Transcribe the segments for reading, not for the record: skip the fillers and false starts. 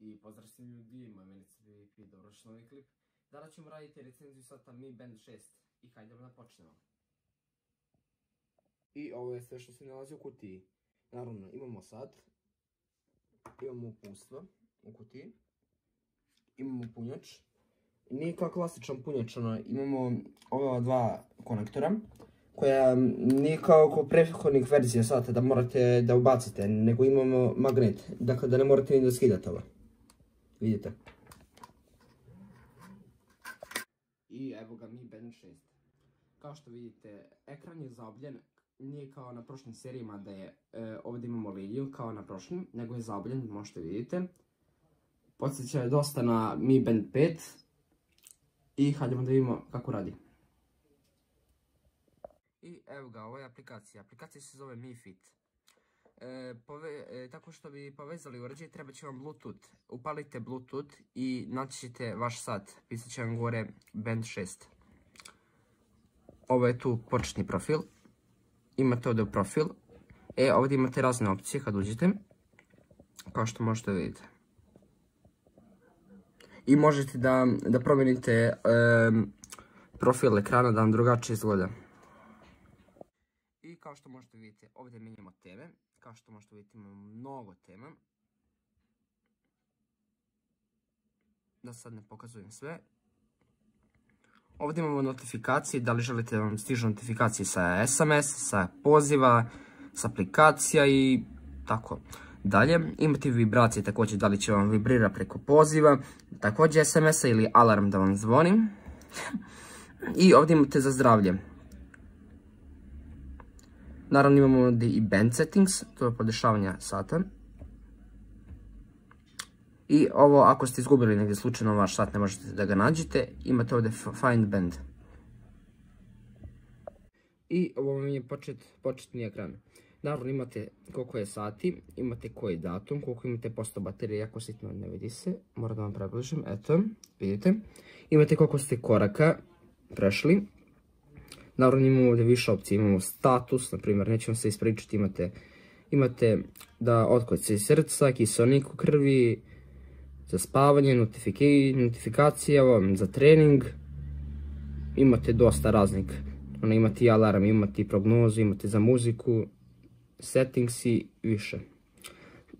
I pozdrav svim ljudi, moj meni CVP, dobrodošli novi klip. Danas ćemo raditi recenziju sata Mi Band 6 i hajdemo da počnemo. I ovo je sve što se nalazi u kutiji. Naravno, imamo sat, imamo uputstvo u kutiji, imamo punjač. Nije kao klasičan punjač, imamo ova dva konektora, koja nije kao kod prethodnih verzija sata da morate da ubacite, nego imamo magnet, dakle da ne morate ni da skidate ovo. Vidite. I evo ga Mi Band 6. Kao što vidite, ekran je zaobljen, nije kao na prošlim serijama da je ovdje imamo liniju kao na prošlim, nego je zaobljen, možete vidite. Podsjeća je dosta na Mi Band 5 i hajdemo da vidimo kako radi. I evo ga, ovo je aplikacija. Aplikacija se zove Mi Fit. Tako što bi povezali uređaj treba će vam Bluetooth. Upalite Bluetooth i naći ćete vaš sat. Pisat će vam gore Band 6. Ovo je tu početni profil. Imate ovdje profil. Ovdje imate razne opcije kad uđete. Kao što možete vidjeti. I možete da promijenite profil ekrana da vam drugačije izgleda. I kao što možete vidjeti, ovdje mijenjamo teme. Kao što možete vidjeti, imamo mnogo tema. Da sad ne pokazujem sve. Ovdje imamo notifikacije, da li želite da vam stižu notifikacije sa SMS, sa poziva, sa aplikacija i tako dalje. Imate vibracije također, da li će vam vibrira preko poziva, također SMS-a ili alarm da vam zvoni. I ovdje imate za zdravlje. Naravno imamo ovdje i Band Settings, to je podešavanje sata. I ovo ako ste izgubili negdje slučajno vaš sat, ne možete da ga nađete, imate ovdje Find Band. I ovo vam je početni ekran. Naravno imate koliko je sati, imate koji datum, koliko imate posto baterije, jako sitno ne vidi se, moram da vam približim, eto, vidite. Imate koliko ste koraka prešli. Naravno imamo ovdje više opcije, imamo status, na primjer, nećemo se ispričati, imate da otkucaje srca, kiseonik u krvi, za spavanje, notifikacije, za trening, imate dosta raznih, imate i alarm, imate i prognozu, imate za muziku, settings i više.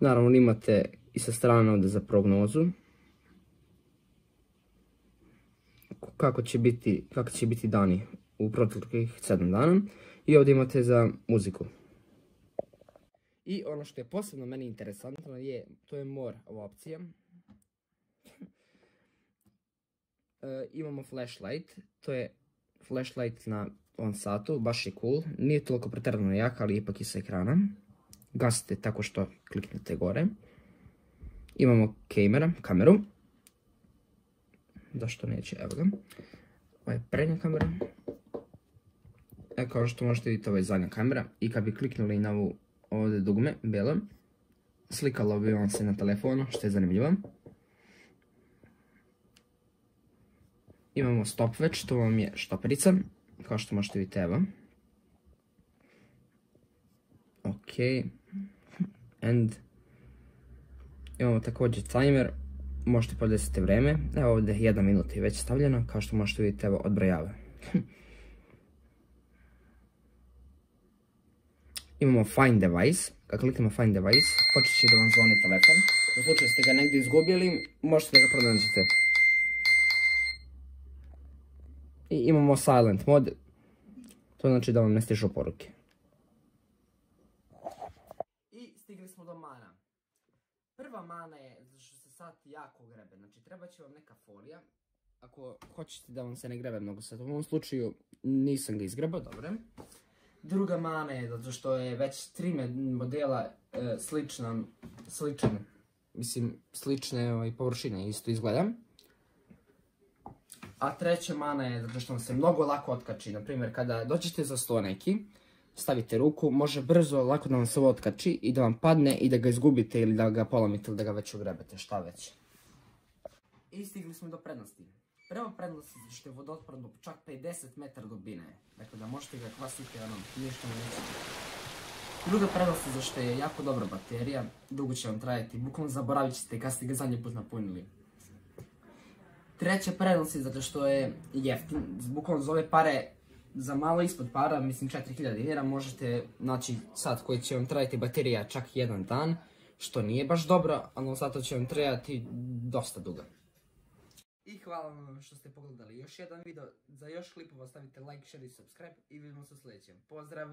Naravno imate i sa strane ovdje za prognozu, kako će biti dani u proteklih 7 dana i ovdje imate za muziku. I ono što je posebno meni interesantno to je more ova opcija. Imamo flashlight, to je flashlight na ovom satu, baš je cool, nije toliko pretjerano jak, ali ipak je sa ekrana. Gasite tako što kliknete gore. Imamo kameru. Zašto neće, evo ga. Ovo je prednja kamera. Kao što možete vidjeti, ovo je zadnja kamera i kad bi kliknuli na ovu ovdje dugme, bijelo, slikalo bi vam se na telefonu, što je zanimljivo. Imamo stopwatch, to vam je štoperica, kao što možete vidjeti, evo. Ok, and imamo također timer, možete podesiti vreme, evo ovdje 1 minuta je već stavljeno, kao što možete vidjeti, evo odbrojava. Imamo Find Device, kad kliknemo Find Device, počet će da vam zvoni telefon. U slučaju ste ga negdje izgubili, možete da ga pronađete. I imamo Silent Mode, to znači da vam ne stižu poruke. I stigli smo do mana. Prva mana je što se sat jako grebe, znači treba će vam neka folija. Ako hoćete da vam se ne grebe mnogo sat, u ovom slučaju nisam ga izgrebao, dobro. Druga mana je zato što je već 3 modela slične površine isto izgleda. A treća mana je zato što vam se mnogo lako otkači. Naprimjer, kada dođete za sto neki, stavite ruku, može brzo, lako da vam se ovo otkači i da vam padne i da ga izgubite ili da ga polomite ili da ga već ugrebete, šta već. I stigli smo do prednosti. Prva prednost je što je vodootporno čak 50 metara dubine. Dakle da možete ga kvasiti, ništa mu neće. Druga prednost je zašto je jako dobra baterija, dugo će vam trajati, bukvalno zaboravit ćete kad ste ga zadnji put napunili. Treća prednost je zato što je jeftin, bukvalno za ove pare, za malo ispod para, mislim 4000 dinara, možete naći sat koji će vam trajati baterija čak jedan dan, što nije baš dobro, ali zato će vam trajati dosta dugo. I hvala vam što ste pogledali još jedan video, za još klipova stavite like, share i subscribe i vidimo se u sljedećem. Pozdrav!